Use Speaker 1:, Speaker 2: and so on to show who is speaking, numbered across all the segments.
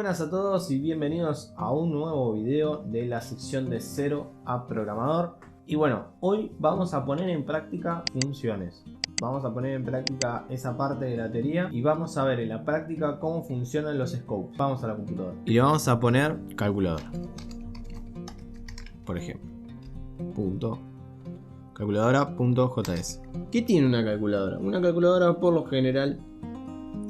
Speaker 1: buenas a todos y bienvenidos a un nuevo video de la sección de 0 a programador. Y bueno, hoy vamos a poner en práctica funciones. Vamos a poner en práctica esa parte de la teoría y vamos a ver en la práctica cómo funcionan los scopes. Vamos a la computadora y le vamos a poner calculadora, por ejemplo, calculadora.js. ¿Qué tiene una calculadora? Una calculadora por lo general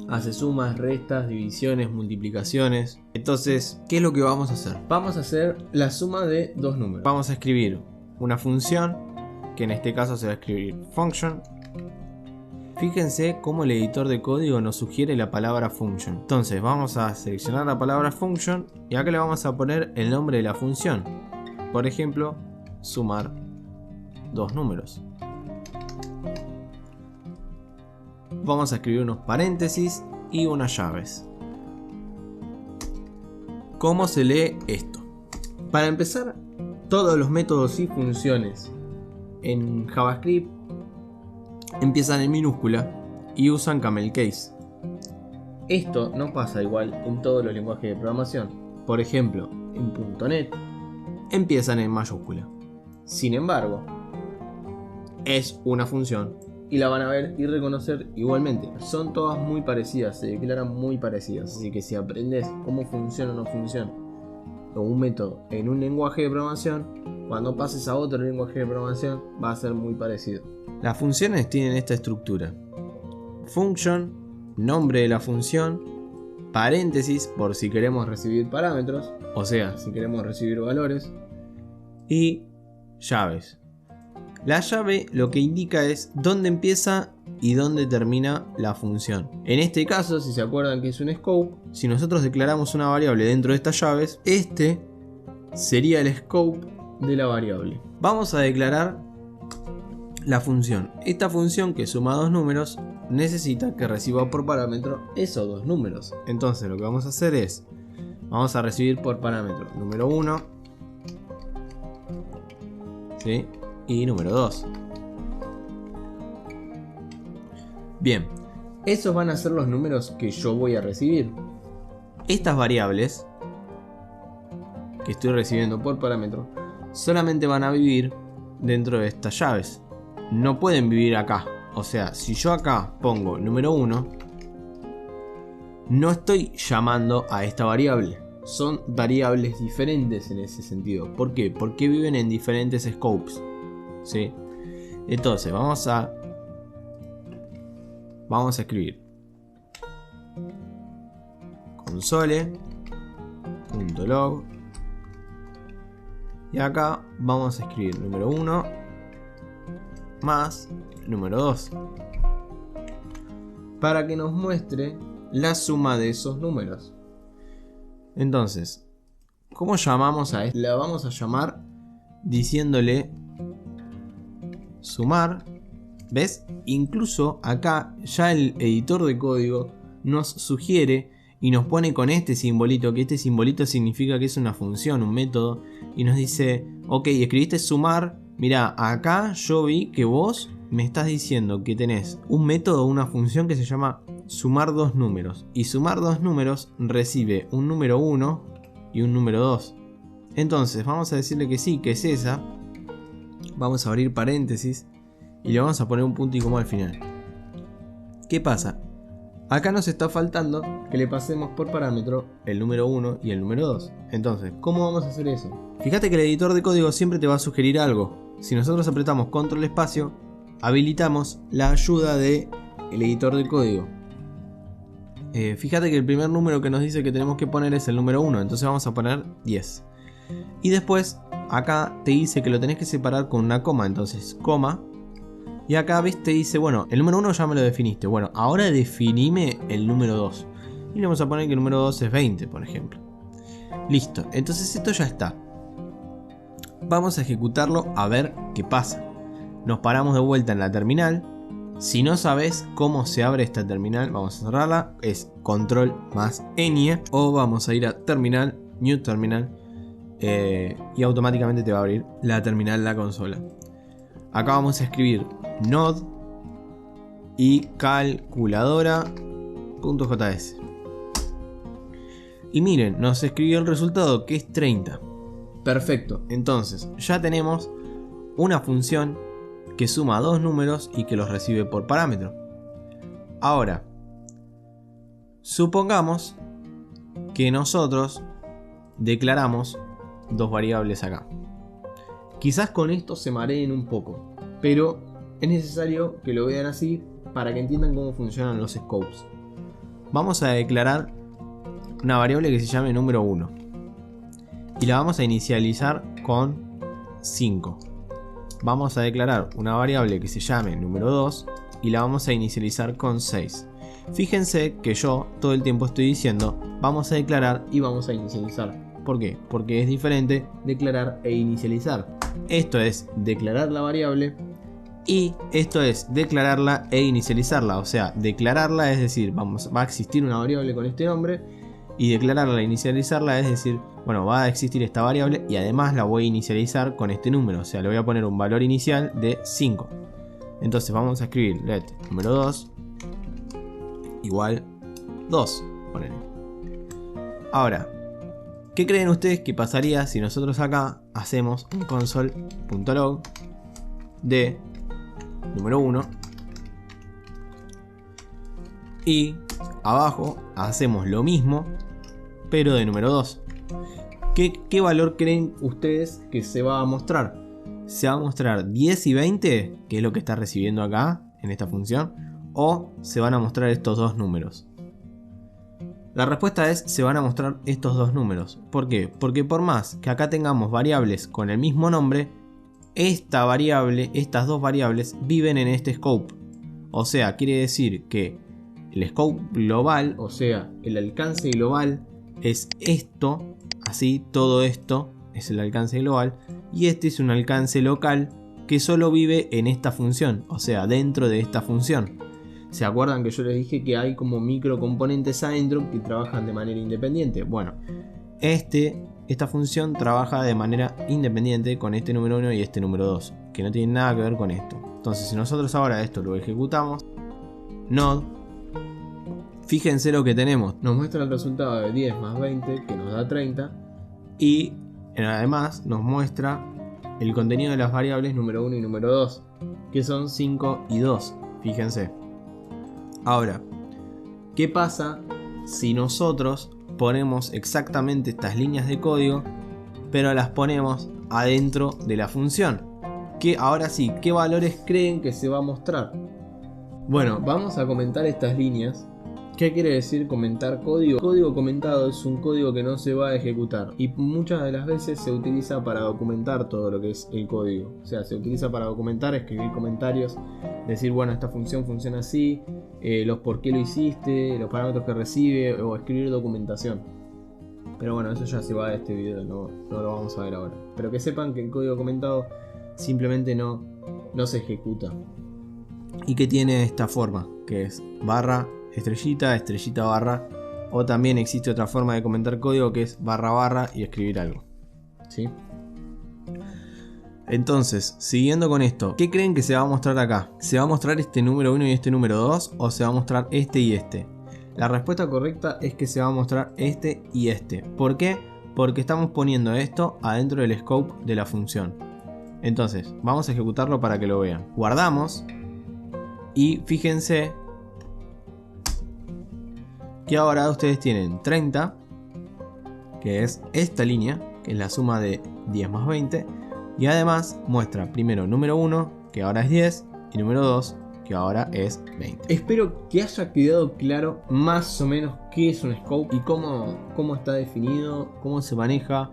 Speaker 1: hace sumas, restas, divisiones, multiplicaciones. Entonces, ¿qué es lo que vamos a hacer? Vamos a hacer la suma de dos números. Vamos a escribir una función, que en este caso se va a escribir function. Fíjense cómo el editor de código nos sugiere la palabra function. Entonces vamos a seleccionar la palabra function y acá le vamos a poner el nombre de la función. Por ejemplo, sumar dos números. Vamos a escribir unos paréntesis y unas llaves. ¿Cómo se lee esto? Para empezar, todos los métodos y funciones en JavaScript empiezan en minúscula y usan camel case. Esto no pasa igual en todos los lenguajes de programación. Por ejemplo, en .NET empiezan en mayúscula. Sin embargo, es una función y la van a ver y reconocer igualmente. Son todas muy parecidas, se declaran muy parecidas. Así que si aprendes cómo funciona o no funciona o un método en un lenguaje de programación, cuando pases a otro lenguaje de programación va a ser muy parecido. Las funciones tienen esta estructura: function, nombre de la función, paréntesis por si queremos recibir parámetros, o sea, si queremos recibir valores, y llaves. La llave lo que indica es dónde empieza y dónde termina la función. En este caso, si se acuerdan que es un scope, si nosotros declaramos una variable dentro de estas llaves, este sería el scope de la variable. Vamos a declarar la función. Esta función, que suma dos números, necesita que reciba por parámetro esos dos números. Entonces lo que vamos a hacer es, vamos a recibir por parámetro número 1, ¿sí? Y número 2. Bien, esos van a ser los números que yo voy a recibir. Estas variables que estoy recibiendo por parámetro solamente van a vivir dentro de estas llaves. No pueden vivir acá. O sea, si yo acá pongo número 1, no estoy llamando a esta variable. Son variables diferentes en ese sentido. ¿Por qué? Porque viven en diferentes scopes. ¿Sí? Entonces vamos a escribir console.log y acá vamos a escribir número 1 más número 2 para que nos muestre la suma de esos números. Entonces, ¿cómo llamamos a esto? La vamos a llamar diciéndole sumar. ¿Ves? Incluso acá ya el editor de código nos sugiere y nos pone con este simbolito, que este simbolito significa que es una función, un método, y nos dice, ok, escribiste sumar, mira, acá yo vi que vos me estás diciendo que tenés un método, una función que se llama sumar dos números, y sumar dos números recibe un número 1 y un número 2. Entonces vamos a decirle que sí, que es esa. Vamos a abrir paréntesis y le vamos a poner un punto y coma al final. ¿Qué pasa? Acá nos está faltando que le pasemos por parámetro el número 1 y el número 2. Entonces, ¿cómo vamos a hacer eso? Fíjate que el editor de código siempre te va a sugerir algo. Si nosotros apretamos control espacio, habilitamos la ayuda del editor de código. Fíjate que el primer número que nos dice que tenemos que poner es el número 1. Entonces vamos a poner 10. Y después acá te dice que lo tenés que separar con una coma, entonces coma. Y acá ves, te dice, bueno, el número 1 ya me lo definiste. Bueno, ahora definime el número 2. Y le vamos a poner que el número 2 es 20, por ejemplo. Listo, entonces esto ya está. Vamos a ejecutarlo a ver qué pasa. Nos paramos de vuelta en la terminal. Si no sabes cómo se abre esta terminal, vamos a cerrarla. Es control más ñ. O vamos a ir a terminal, new terminal. Y automáticamente te va a abrir la terminal, la consola. Acá vamos a escribir node y calculadora.js. Y miren, nos escribió el resultado que es 30. Perfecto, entonces ya tenemos una función que suma dos números y que los recibe por parámetro. Ahora, supongamos que nosotros declaramos dos variables acá. Quizás con esto se mareen un poco, pero es necesario que lo vean así para que entiendan cómo funcionan los scopes. Vamos a declarar una variable que se llame número 1 y la vamos a inicializar con 5. Vamos a declarar una variable que se llame número 2 y la vamos a inicializar con 6. Fíjense que yo todo el tiempo estoy diciendo vamos a declarar y vamos a inicializar. ¿Por qué? Porque es diferente declarar e inicializar. Esto es declarar la variable y esto es declararla e inicializarla. O sea, declararla es decir, va a existir una variable con este nombre, y declararla e inicializarla es decir, bueno, va a existir esta variable y además la voy a inicializar con este número. O sea, le voy a poner un valor inicial de 5. Entonces vamos a escribir let número 2 igual 2. Ponele. Ahora, ¿qué creen ustedes que pasaría si nosotros acá hacemos un console.log de número 1 y abajo hacemos lo mismo pero de número 2? ¿Qué valor creen ustedes que se va a mostrar? ¿Se va a mostrar 10 y 20, que es lo que está recibiendo acá en esta función? ¿O se van a mostrar estos dos números? La respuesta es se van a mostrar estos dos números. ¿Por qué? Porque por más que acá tengamos variables con el mismo nombre, esta variable, estas dos variables viven en este scope. O sea, quiere decir que el scope global, o sea, el alcance global es esto, así, todo esto es el alcance global, y este es un alcance local que solo vive en esta función, o sea, dentro de esta función. ¿Se acuerdan que yo les dije que hay como microcomponentes adentro que trabajan de manera independiente? Bueno, esta función trabaja de manera independiente con este número 1 y este número 2, que no tienen nada que ver con esto. Entonces, si nosotros ahora esto lo ejecutamos, node, fíjense lo que tenemos. Nos muestra el resultado de 10 más 20, que nos da 30, y además nos muestra el contenido de las variables número 1 y número 2, que son 5 y 2. Fíjense. Ahora, ¿qué pasa si nosotros ponemos exactamente estas líneas de código, pero las ponemos adentro de la función? Ahora sí, ¿qué valores creen que se va a mostrar? Bueno, vamos a comentar estas líneas. ¿Qué quiere decir comentar código? Código comentado es un código que no se va a ejecutar y muchas de las veces se utiliza para documentar todo lo que es el código. O sea, se utiliza para documentar, escribir comentarios, decir, bueno, esta función funciona así, los por qué lo hiciste, los parámetros que recibe, o escribir documentación. Pero bueno, eso ya se va de este video, no lo vamos a ver ahora. Pero que sepan que el código comentado simplemente no se ejecuta. Y que tiene esta forma, que es barra, estrellita, estrellita, barra. O también existe otra forma de comentar código que es barra, barra y escribir algo. ¿Sí? Entonces, siguiendo con esto, ¿qué creen que se va a mostrar acá? ¿Se va a mostrar este número 1 y este número 2? ¿O se va a mostrar este y este? La respuesta correcta es que se va a mostrar este y este. ¿Por qué? Porque estamos poniendo esto adentro del scope de la función. Entonces, vamos a ejecutarlo para que lo vean. Guardamos. Y fíjense que ahora ustedes tienen 30, que es esta línea, que es la suma de 10 más 20. Y además muestra primero número 1, que ahora es 10, y número 2, que ahora es 20. Espero que haya quedado claro más o menos qué es un scope y cómo está definido, cómo se maneja,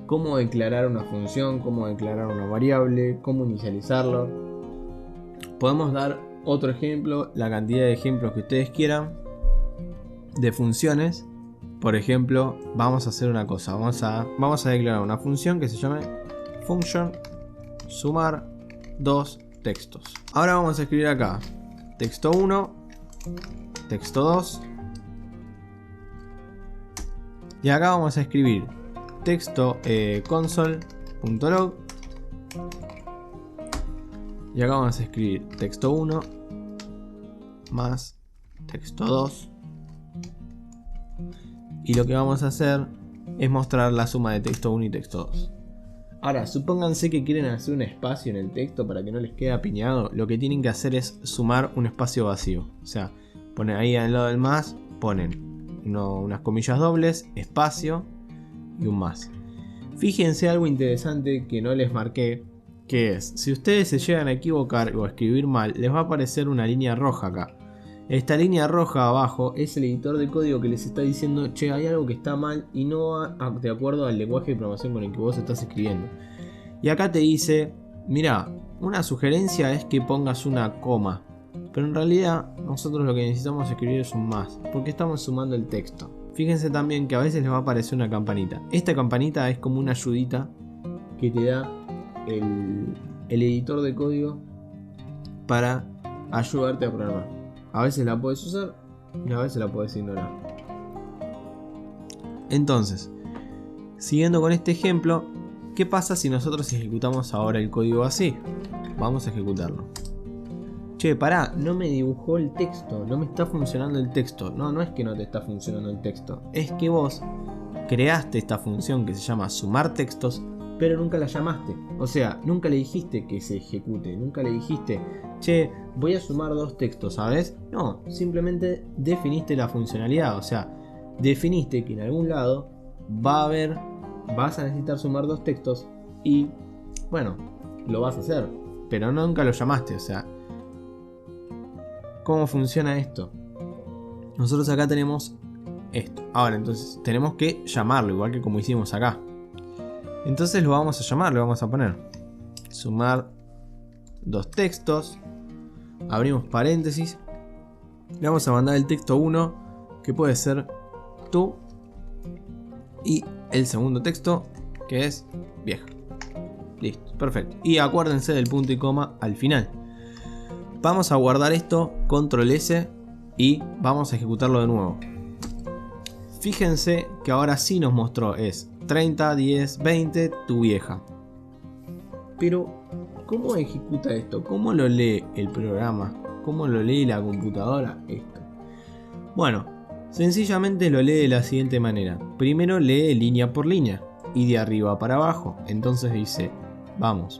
Speaker 1: cómo declarar una función, cómo declarar una variable, cómo inicializarlo. Podemos dar otro ejemplo, la cantidad de ejemplos que ustedes quieran de funciones. Por ejemplo, vamos a hacer una cosa, vamos a declarar una función que se llame function sumar dos textos. Ahora vamos a escribir acá texto 1, texto 2, y acá vamos a escribir texto console.log, y acá vamos a escribir texto 1 más texto 2, y lo que vamos a hacer es mostrar la suma de texto 1 y texto 2. Ahora, supónganse que quieren hacer un espacio en el texto para que no les quede apiñado. Lo que tienen que hacer es sumar un espacio vacío. O sea, ponen ahí al lado del más, ponen unas comillas dobles, espacio y un más. Fíjense algo interesante que no les marqué, que es, si ustedes se llegan a equivocar o a escribir mal, les va a aparecer una línea roja acá. Esta línea roja abajo es el editor de código que les está diciendo, che, hay algo que está mal y no va de acuerdo al lenguaje de programación con el que vos estás escribiendo. Y acá te dice, mira, una sugerencia es que pongas una coma, pero en realidad nosotros lo que necesitamos escribir es un más, porque estamos sumando el texto. Fíjense también que a veces les va a aparecer una campanita. Esta campanita es como una ayudita que te da el editor de código para ayudarte a programar. A veces la puedes usar y a veces la puedes ignorar. Entonces, siguiendo con este ejemplo, ¿qué pasa si nosotros ejecutamos ahora el código así? Vamos a ejecutarlo. Che, pará, no me dibujó el texto, no me está funcionando el texto. No es que no te está funcionando el texto, es que vos creaste esta función que se llama sumar textos, pero nunca la llamaste. O sea, nunca le dijiste que se ejecute, nunca le dijiste, che, voy a sumar 2 textos, ¿sabes? No, simplemente definiste la funcionalidad, o sea, definiste que en algún lado vas a necesitar sumar 2 textos y, bueno, lo vas a hacer, pero nunca lo llamaste, o sea, ¿cómo funciona esto? Nosotros acá tenemos esto. Ahora, entonces, tenemos que llamarlo, igual que como hicimos acá. Entonces lo vamos a llamar, le vamos a poner sumar 2 textos, abrimos paréntesis, le vamos a mandar el texto 1, que puede ser tú, y el segundo texto, que es vieja. Listo, perfecto. Y acuérdense del punto y coma al final. Vamos a guardar esto, control S, y vamos a ejecutarlo de nuevo. Fíjense que ahora sí nos mostró es 30, 10, 20, tu vieja. Pero, ¿cómo ejecuta esto? ¿Cómo lo lee el programa? ¿Cómo lo lee la computadora esto? Bueno, sencillamente lo lee de la siguiente manera. Primero lee línea por línea y de arriba para abajo. Entonces dice, vamos,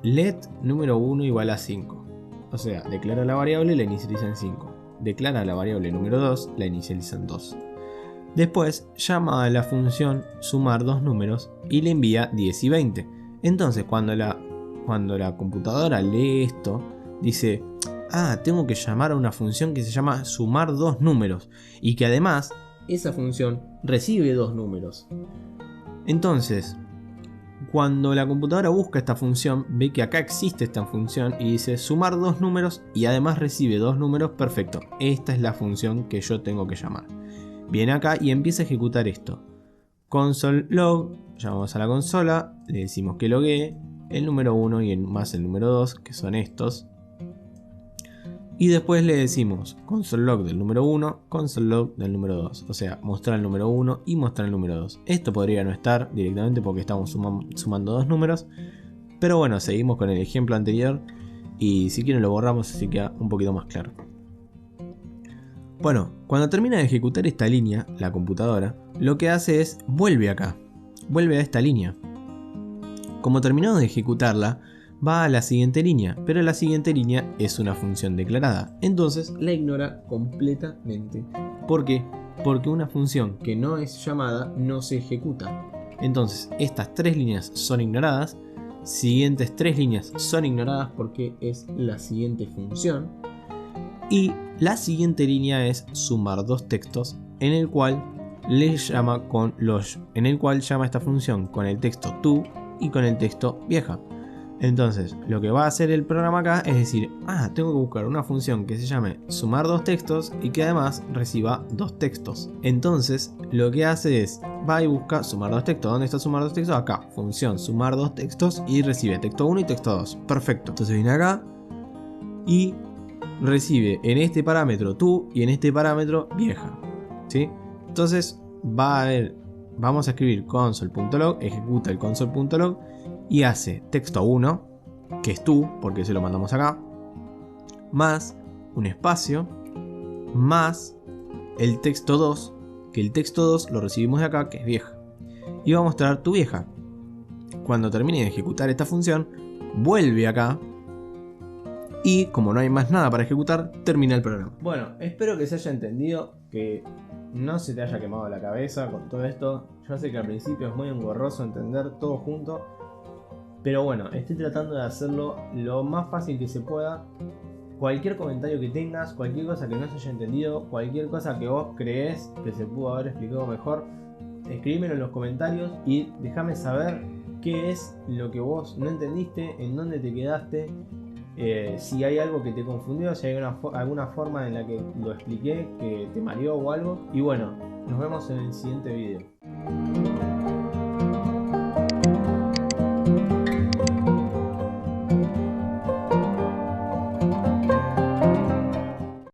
Speaker 1: let número 1 igual a 5. O sea, declara la variable, la inicializa en 5. Declara la variable número 2, la inicializa en 2. Después llama a la función sumar 2 números y le envía 10 y 20. Entonces cuando la computadora lee esto, dice, tengo que llamar a una función que se llama sumar 2 números y que además esa función recibe 2 números. Entonces, cuando la computadora busca esta función, ve que acá existe esta función y dice sumar 2 números y además recibe 2 números, perfecto, esta es la función que yo tengo que llamar. Viene acá y empieza a ejecutar esto. Console log, llamamos a la consola, le decimos que loguee el número 1 y más el número 2, que son estos. Y después le decimos console log del número 1, console log del número 2. O sea, mostrar el número 1 y mostrar el número 2. Esto podría no estar directamente porque estamos sumando 2 números. Pero bueno, seguimos con el ejemplo anterior. Y si quieren lo borramos así queda un poquito más claro. Bueno, cuando termina de ejecutar esta línea, la computadora, lo que hace es vuelve acá, vuelve a esta línea. Como terminó de ejecutarla, va a la siguiente línea, pero la siguiente línea es una función declarada, entonces la ignora completamente. ¿Por qué? Porque una función que no es llamada no se ejecuta. Entonces estas 3 líneas son ignoradas, siguientes 3 líneas son ignoradas porque es la siguiente función. Y la siguiente línea es sumar 2 textos en el cual llama esta función con el texto tú y con el texto vieja. Entonces lo que va a hacer el programa acá es decir, tengo que buscar una función que se llame sumar 2 textos y que además reciba 2 textos. Entonces lo que hace es, va y busca sumar 2 textos. ¿Dónde está sumar 2 textos? Acá, función sumar 2 textos y recibe texto 1 y texto 2. Perfecto. Entonces viene acá y recibe en este parámetro tú y en este parámetro vieja, ¿sí? Entonces vamos a escribir console.log, ejecuta el console.log y hace texto 1, que es tú, porque se lo mandamos acá, más un espacio, más el texto 2, que el texto 2 lo recibimos de acá, que es vieja. Y va a mostrar tu vieja. Cuando termine de ejecutar esta función, vuelve acá. Y como no hay más nada para ejecutar, termina el programa. Bueno, espero que se haya entendido, que no se te haya quemado la cabeza con todo esto. Yo sé que al principio es muy engorroso entender todo junto. Pero bueno, estoy tratando de hacerlo lo más fácil que se pueda. Cualquier comentario que tengas, cualquier cosa que no se haya entendido, cualquier cosa que vos creés que se pudo haber explicado mejor, escríbemelo en los comentarios y déjame saber qué es lo que vos no entendiste, en dónde te quedaste, si hay algo que te confundió, si hay alguna forma en la que lo expliqué que te mareó o algo. Y bueno, nos vemos en el siguiente video.